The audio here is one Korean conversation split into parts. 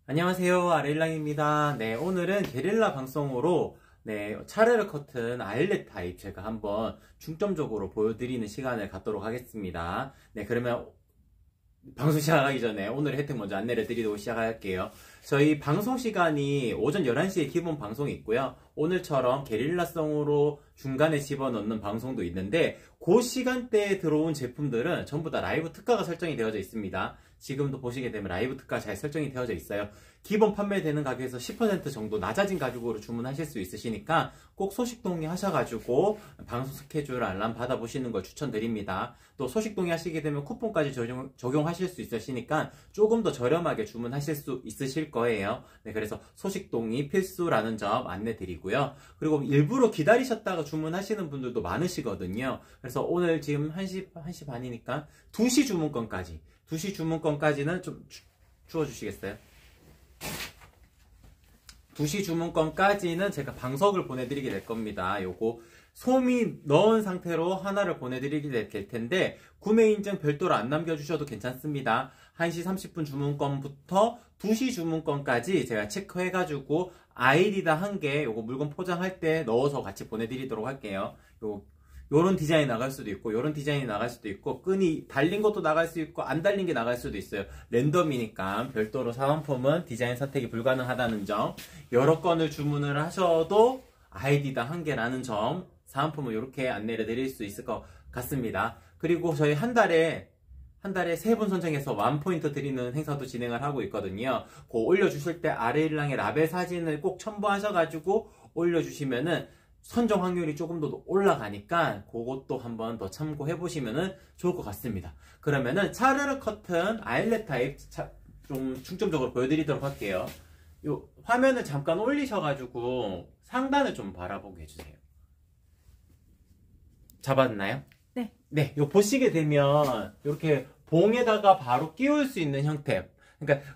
안녕하세요, 아레일랑입니다. 네, 오늘은 게릴라 방송으로 차르르 커튼 아일렛 타입 제가 한번 중점적으로 보여드리는 시간을 갖도록 하겠습니다. 네, 그러면 방송 시작하기 전에 오늘의 혜택 먼저 안내를 드리고 시작할게요. 저희 방송 시간이 오전 11시에 기본 방송이 있고요. 오늘처럼 게릴라성으로 중간에 집어넣는 방송도 있는데 그 시간대에 들어온 제품들은 전부 다 라이브 특가가 설정이 되어져 있습니다. 지금도 보시게 되면 라이브 특가 잘 설정이 되어져 있어요. 기본 판매되는 가격에서 10% 정도 낮아진 가격으로 주문하실 수 있으시니까 꼭 소식 동의하셔가지고 방송 스케줄 알람 받아보시는 걸 추천드립니다. 또 소식 동의하시게 되면 쿠폰까지 적용하실 수 있으시니까 조금 더 저렴하게 주문하실 수 있으실 거예요. 네, 그래서 소식 동의 필수라는 점 안내드리고요. 그리고 일부러 기다리셨다가 주문하시는 분들도 많으시거든요. 그래서 오늘 지금 1시 반이니까 2시 주문권까지 2시 주문권까지는 좀 주워주시겠어요? 2시 주문권까지는 제가 방석을 보내드리게 될 겁니다. 요거 솜이 넣은 상태로 하나를 보내드리게 될 텐데 구매 인증 별도로 안 남겨주셔도 괜찮습니다. 1시 30분 주문권부터 2시 주문권까지 제가 체크해가지고 아이디다 한 개 요거 물건 포장할 때 넣어서 같이 보내드리도록 할게요. 요런 디자인이 나갈 수도 있고 요런 디자인이 나갈 수도 있고 끈이 달린 것도 나갈 수 있고 안 달린 게 나갈 수도 있어요. 랜덤이니까 별도로 사은품은 디자인 선택이 불가능하다는 점, 여러 건을 주문을 하셔도 아이디당 한 개라는 점, 사은품은 이렇게 안내를 드릴 수 있을 것 같습니다. 그리고 저희 한 달에 3분 선정해서 1포인트 드리는 행사도 진행을 하고 있거든요. 그거 올려주실 때 아레일랑의 라벨 사진을 꼭 첨부하셔가지고 올려주시면은 선정 확률이 조금 더 올라가니까 그것도 한번 더 참고해 보시면 좋을 것 같습니다. 그러면은 차르르 커튼 아일렛 타입 좀 중점적으로 보여드리도록 할게요. 요 화면을 잠깐 올리셔가지고 상단을 좀 바라보게 해주세요. 잡았나요? 네. 네, 요 보시게 되면 이렇게 봉에다가 바로 끼울 수 있는 형태. 그러니까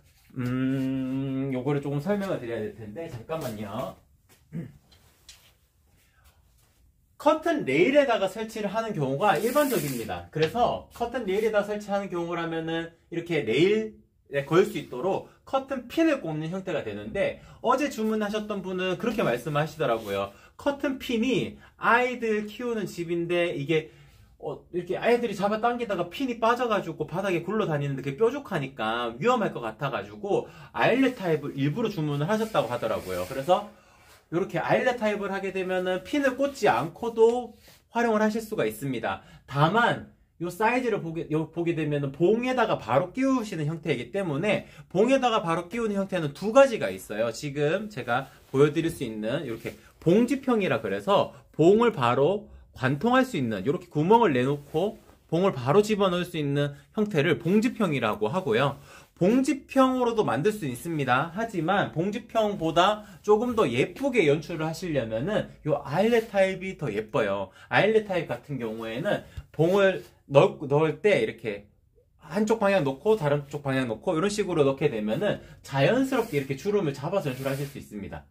요거를 조금 설명을 드려야 될 텐데 잠깐만요. 커튼 레일에다가 설치를 하는 경우가 일반적입니다. 그래서 커튼 레일에다 설치하는 경우라면은 이렇게 레일에 걸 수 있도록 커튼 핀을 꽂는 형태가 되는데 어제 주문하셨던 분은 그렇게 말씀하시더라고요. 커튼 핀이 아이들 키우는 집인데 이게 이렇게 아이들이 잡아당기다가 핀이 빠져가지고 바닥에 굴러다니는데 그게 뾰족하니까 위험할 것 같아가지고 아일렛 타입을 일부러 주문을 하셨다고 하더라고요. 그래서 이렇게 아일렛 타입을 하게 되면은 핀을 꽂지 않고도 활용을 하실 수가 있습니다. 다만 이 사이즈를 보게 되면은 봉에다가 바로 끼우시는 형태이기 때문에 봉에다가 바로 끼우는 형태는 두 가지가 있어요. 지금 제가 보여드릴 수 있는 이렇게 봉지평이라 그래서 봉을 바로 관통할 수 있는 이렇게 구멍을 내놓고 봉을 바로 집어넣을 수 있는 형태를 봉지평이라고 하고요. 봉지평으로도 만들 수 있습니다. 하지만 봉지평보다 조금 더 예쁘게 연출을 하시려면은 이 아일렛 타입이 더 예뻐요. 아일렛 타입 같은 경우에는 봉을 넣을 때 이렇게 한쪽 방향 놓고 다른 쪽 방향 놓고 이런 식으로 넣게 되면은 자연스럽게 이렇게 주름을 잡아서 연출하실 수 있습니다.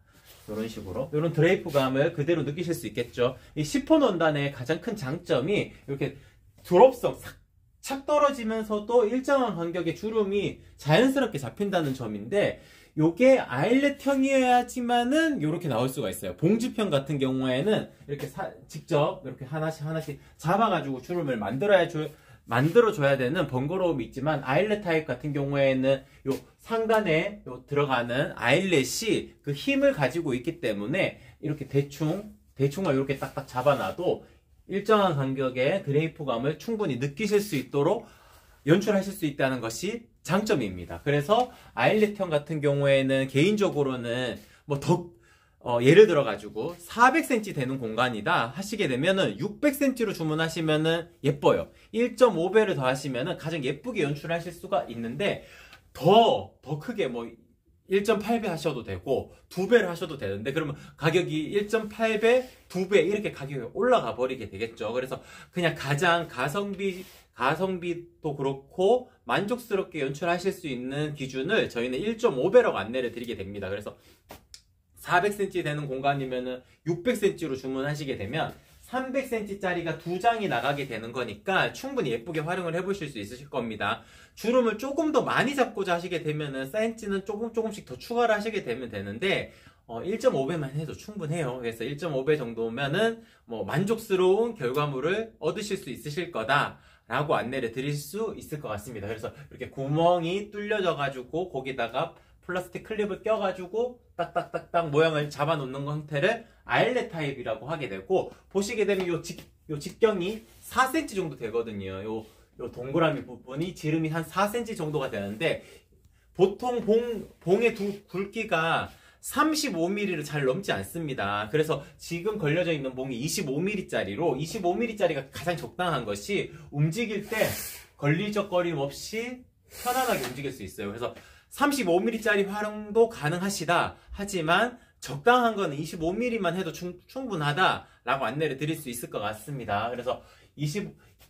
이런 식으로 이런 드레이프감을 그대로 느끼실 수 있겠죠. 이 시폰 원단의 가장 큰 장점이 이렇게 드롭성 착 떨어지면서도 일정한 간격의 주름이 자연스럽게 잡힌다는 점인데 요게 아일렛형이어야지만은 이렇게 나올 수가 있어요. 봉지평 같은 경우에는 이렇게 직접 이렇게 하나씩 잡아가지고 주름을 만들어줘야 되는 번거로움이 있지만 아일렛 타입 같은 경우에는 요 상단에 들어가는 아일렛이 그 힘을 가지고 있기 때문에 이렇게 대충 이렇게 딱딱 잡아놔도 일정한 간격의 드레이프감을 충분히 느끼실 수 있도록 연출하실 수 있다는 것이 장점입니다. 그래서 아일렛형 같은 경우에는 개인적으로는 예를 들어 가지고 400cm 되는 공간이다 하시게 되면은 600cm로 주문하시면은 예뻐요. 1.5배를 더 하시면은 가장 예쁘게 연출하실 수가 있는데 더 크게 1.8배 하셔도 되고 2배를 하셔도 되는데 그러면 가격이 1.8배, 2배 이렇게 가격이 올라가 버리게 되겠죠. 그래서 그냥 가장 가성비도 그렇고 만족스럽게 연출하실 수 있는 기준을 저희는 1.5배라고 안내를 드리게 됩니다. 그래서 400cm 되는 공간이면은 600cm로 주문하시게 되면 300cm짜리가 2장이 나가게 되는 거니까 충분히 예쁘게 활용을 해보실 수 있으실 겁니다. 주름을 조금 더 많이 잡고자 하시게 되면은 사이즈는 조금씩 더 추가를 하시게 되면 되는데 1.5배만 해도 충분해요. 그래서 1.5배 정도면은 뭐 만족스러운 결과물을 얻으실 수 있으실 거다 라고 안내를 드릴 수 있을 것 같습니다. 그래서 이렇게 구멍이 뚫려져 가지고 거기다가 플라스틱 클립을 껴가지고 딱딱딱딱 모양을 잡아놓는 형태를 아일렛 타입이라고 하게 되고, 보시게 되면 요 직경이 4cm 정도 되거든요. 요 동그라미 부분이 지름이 한 4cm 정도가 되는데, 보통 봉의 굵기가 35mm를 잘 넘지 않습니다. 그래서 지금 걸려져 있는 봉이 25mm짜리로 25mm짜리가 가장 적당한 것이 움직일 때 걸리적거림 없이 편안하게 움직일 수 있어요. 그래서 35mm짜리 활용도 가능하시다. 하지만 적당한 거는 25mm만 해도 충분하다라고 안내를 드릴 수 있을 것 같습니다. 그래서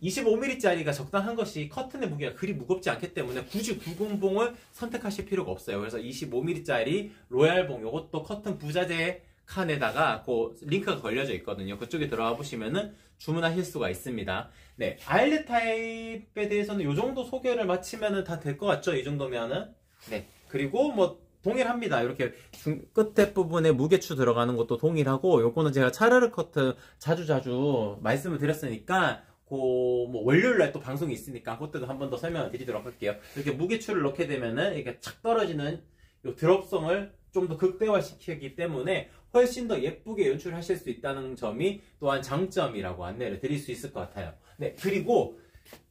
25mm짜리가 적당한 것이 커튼의 무게가 그리 무겁지 않기 때문에 굳이 굵은 봉을 선택하실 필요가 없어요. 그래서 25mm짜리 로얄봉, 이것도 커튼 부자재 칸에다가 그 링크가 걸려져 있거든요. 그쪽에 들어가 보시면은 주문하실 수가 있습니다. 네, 아일렛 타입에 대해서는 이 정도 소개를 마치면은 다 될 것 같죠? 이 정도면은. 네, 그리고 뭐 동일합니다. 이렇게 끝에 부분에 무게추 들어가는 것도 동일하고, 요거는 제가 차르르 커튼 자주 말씀을 드렸으니까 뭐 월요일날 또 방송이 있으니까 그때도 한 번 더 설명을 드리도록 할게요. 이렇게 무게추를 넣게 되면은 이렇게 착 떨어지는 요 드롭성을 좀 더 극대화시키기 때문에 훨씬 더 예쁘게 연출하실 수 있다는 점이 또한 장점이라고 안내를 드릴 수 있을 것 같아요. 네, 그리고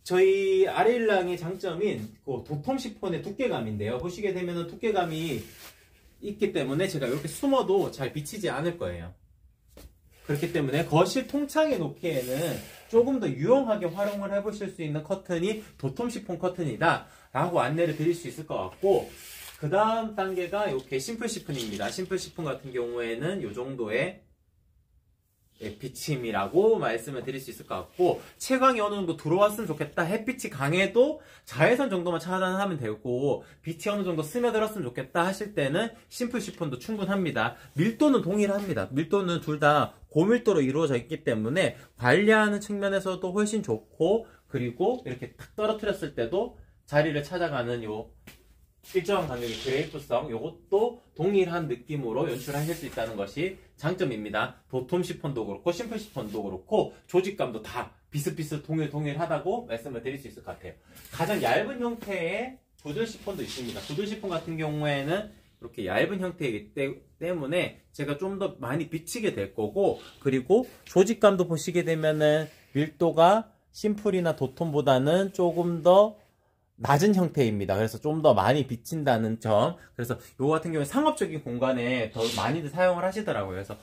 저희 아레일랑의 장점인 그 도톰 시폰의 두께감인데요. 보시게 되면은 두께감이 있기 때문에 제가 이렇게 숨어도 잘 비치지 않을 거예요. 그렇기 때문에 거실 통창에 놓기에는 조금 더 유용하게 활용을 해보실 수 있는 커튼이 도톰 시폰 커튼이다 라고 안내를 드릴 수 있을 것 같고, 그 다음 단계가 이렇게 심플 시폰입니다. 심플 시폰 같은 경우에는 이 정도의 비침이라고 말씀을 드릴 수 있을 것 같고, 채광이 어느 정도 들어왔으면 좋겠다, 햇빛이 강해도 자외선 정도만 차단하면 되고 빛이 어느 정도 스며들었으면 좋겠다 하실 때는 심플 시폰도 충분합니다. 밀도는 동일합니다. 밀도는 둘 다 고밀도로 이루어져 있기 때문에 관리하는 측면에서도 훨씬 좋고, 그리고 이렇게 탁 떨어뜨렸을 때도 자리를 찾아가는 요 일정한 간격의 그레이프성, 요것도 동일한 느낌으로 연출하실 수 있다는 것이 장점입니다. 도톰 시폰도 그렇고 심플 시폰도 그렇고 조직감도 다 비슷비슷 동일하다고 말씀을 드릴 수 있을 것 같아요. 가장 얇은 형태의 부들 시폰도 있습니다. 부들 시폰 같은 경우에는 이렇게 얇은 형태이기 때문에 제가 좀 더 많이 비치게 될 거고, 그리고 조직감도 보시게 되면은 밀도가 심플이나 도톰보다는 조금 더 낮은 형태입니다. 그래서 좀 더 많이 비친다는 점. 그래서 요거 같은 경우에 상업적인 공간에 더 많이들 사용을 하시더라고요. 그래서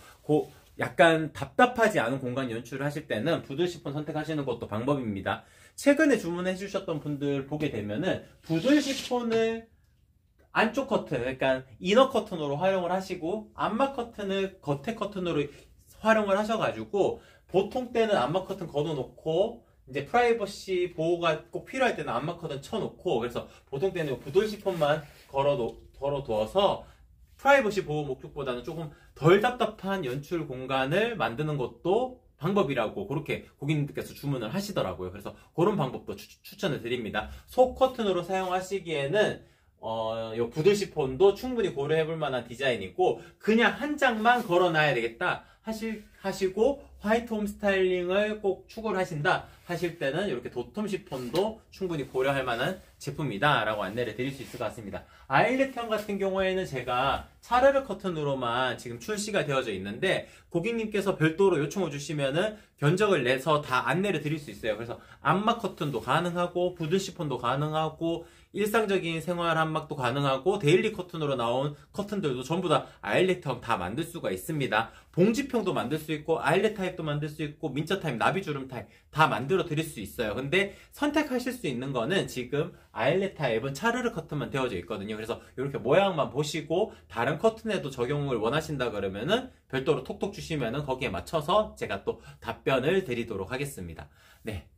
약간 답답하지 않은 공간 연출을 하실 때는 부들 시폰 선택하시는 것도 방법입니다. 최근에 주문해 주셨던 분들 보게 되면은 부들 시폰을 안쪽 커튼, 그러니까 이너 커튼으로 활용을 하시고 암막 커튼을 겉에 커튼으로 활용을 하셔가지고, 보통 때는 암막 커튼 걷어놓고 이제 프라이버시 보호가 꼭 필요할 때는 암막 커튼 쳐놓고, 그래서 보통 때는 부들 시폰만 걸어두어서 프라이버시 보호 목적보다는 조금 덜 답답한 연출 공간을 만드는 것도 방법이라고 그렇게 고객님들께서 주문을 하시더라고요. 그래서 그런 방법도 추천을 드립니다. 속 커튼으로 사용하시기에는 요 부들 시폰도 충분히 고려해볼 만한 디자인이고, 그냥 한 장만 걸어놔야 되겠다 하시고 화이트 홈 스타일링을 꼭 추구를 하신다 하실 때는 이렇게 도톰 시폰도 충분히 고려할 만한 제품이다 라고 안내를 드릴 수 있을 것 같습니다. 아일렛형 같은 경우에는 제가 차르르 커튼으로만 지금 출시가 되어져 있는데, 고객님께서 별도로 요청을 주시면은 견적을 내서 다 안내를 드릴 수 있어요. 그래서 암막 커튼도 가능하고 부들 시폰도 가능하고 일상적인 생활 암막도 가능하고 데일리 커튼으로 나온 커튼들도 전부 다 아일렛형 다 만들 수가 있습니다. 봉지평도 만들 수 있고 아일렛 타입도 만들 수 있고 민처 타입, 나비주름 타입 다 만들어 드릴 수 있어요. 근데 선택하실 수 있는 거는 지금 아일렛 타입은 차르르 커튼만 되어져 있거든요. 그래서 이렇게 모양만 보시고 다른 커튼에도 적용을 원하신다 그러면은 별도로 톡톡 주시면은 거기에 맞춰서 제가 또 답변을 드리도록 하겠습니다. 네.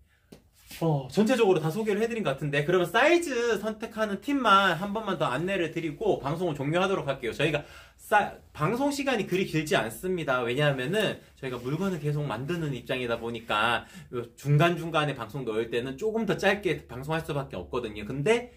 전체적으로 다 소개를 해드린 것 같은데, 그러면 사이즈 선택하는 팁만 한 번만 더 안내를 드리고 방송을 종료하도록 할게요. 저희가 방송 시간이 그리 길지 않습니다. 왜냐하면은 저희가 물건을 계속 만드는 입장이다 보니까 중간중간에 방송 넣을 때는 조금 더 짧게 방송할 수밖에 없거든요. 근데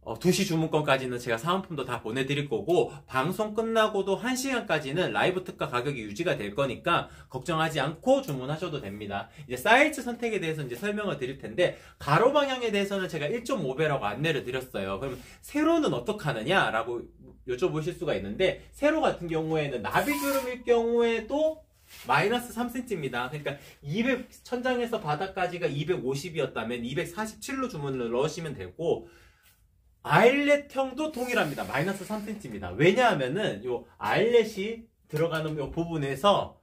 2시 주문권까지는 제가 사은품도 다 보내드릴 거고, 방송 끝나고도 1시간까지는 라이브 특가 가격이 유지가 될 거니까 걱정하지 않고 주문하셔도 됩니다. 이제 사이즈 선택에 대해서 이제 설명을 드릴 텐데, 가로 방향에 대해서는 제가 1.5배라고 안내를 드렸어요. 그럼 세로는 어떻게 하느냐라고 여쭤보실 수가 있는데, 세로 같은 경우에는 나비주름일 경우에도 마이너스 3cm입니다. 그러니까 천장에서 바닥까지가 250이었다면 247로 주문을 넣으시면 되고, 아일렛형도 동일합니다. 마이너스 3cm입니다. 왜냐하면은 요 아일렛이 들어가는 요 부분에서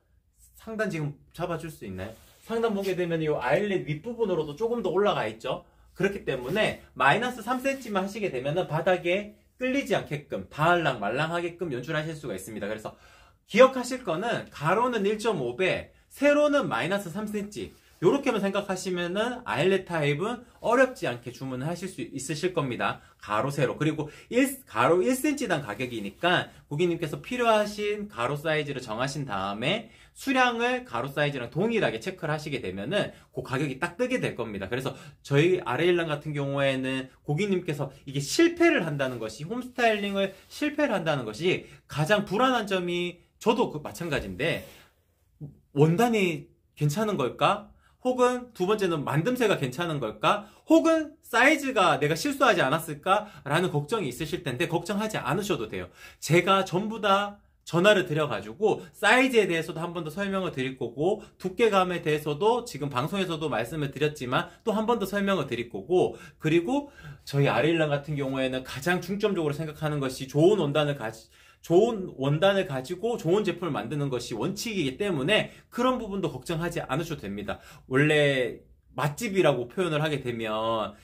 상단 지금 잡아줄 수 있나요? 상단 보게 되면 요 아일렛 윗부분으로도 조금 더 올라가 있죠. 그렇기 때문에 마이너스 3cm만 하시게 되면은 바닥에 끌리지 않게끔 바알랑 말랑하게끔 연출하실 수가 있습니다. 그래서 기억하실 거는 가로는 1.5배, 세로는 마이너스 3cm. 요렇게만 생각하시면은 아일렛 타입은 어렵지 않게 주문을 하실 수 있으실 겁니다. 가로, 세로. 그리고 가로 1cm당 가격이니까 고객님께서 필요하신 가로 사이즈를 정하신 다음에 수량을 가로 사이즈랑 동일하게 체크를 하시게 되면은 그 가격이 딱 뜨게 될 겁니다. 그래서 저희 아레일랑 같은 경우에는 고객님께서 이게 실패를 한다는 것이, 홈스타일링을 실패를 한다는 것이 가장 불안한 점이, 저도 마찬가지인데, 원단이 괜찮은 걸까? 혹은 두 번째는 만듦새가 괜찮은 걸까? 혹은 사이즈가 내가 실수하지 않았을까? 라는 걱정이 있으실 텐데 걱정하지 않으셔도 돼요. 제가 전부 다 전화를 드려가지고 사이즈에 대해서도 한 번 더 설명을 드릴 거고, 두께감에 대해서도 지금 방송에서도 말씀을 드렸지만 또 한 번 더 설명을 드릴 거고, 그리고 저희 아레일랑 같은 경우에는 가장 중점적으로 생각하는 것이 좋은 원단을 가지고 좋은 제품을 만드는 것이 원칙이기 때문에 그런 부분도 걱정하지 않으셔도 됩니다. 원래 맛집이라고 표현을 하게 되면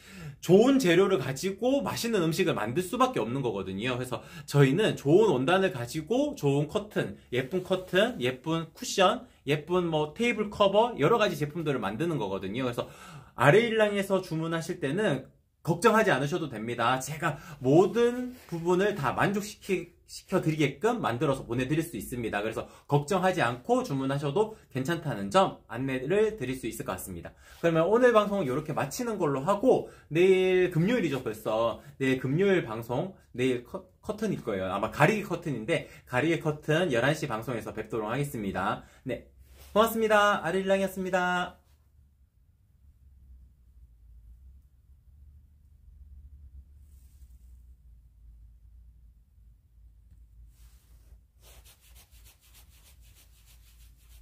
좋은 재료를 가지고 맛있는 음식을 만들 수밖에 없는 거거든요. 그래서 저희는 좋은 원단을 가지고 좋은 커튼, 예쁜 쿠션, 예쁜 테이블 커버, 여러 가지 제품들을 만드는 거거든요. 그래서 아레일랑에서 주문하실 때는 걱정하지 않으셔도 됩니다. 제가 모든 부분을 다 만족시켜드리게끔 만들어서 보내드릴 수 있습니다. 그래서 걱정하지 않고 주문하셔도 괜찮다는 점 안내를 드릴 수 있을 것 같습니다. 그러면 오늘 방송은 이렇게 마치는 걸로 하고, 내일 금요일이죠 벌써. 내일 금요일 방송, 내일 커튼일 거예요. 아마 가리개 커튼인데, 가리개 커튼 11시 방송에서 뵙도록 하겠습니다. 네, 고맙습니다. 아레일랑이었습니다.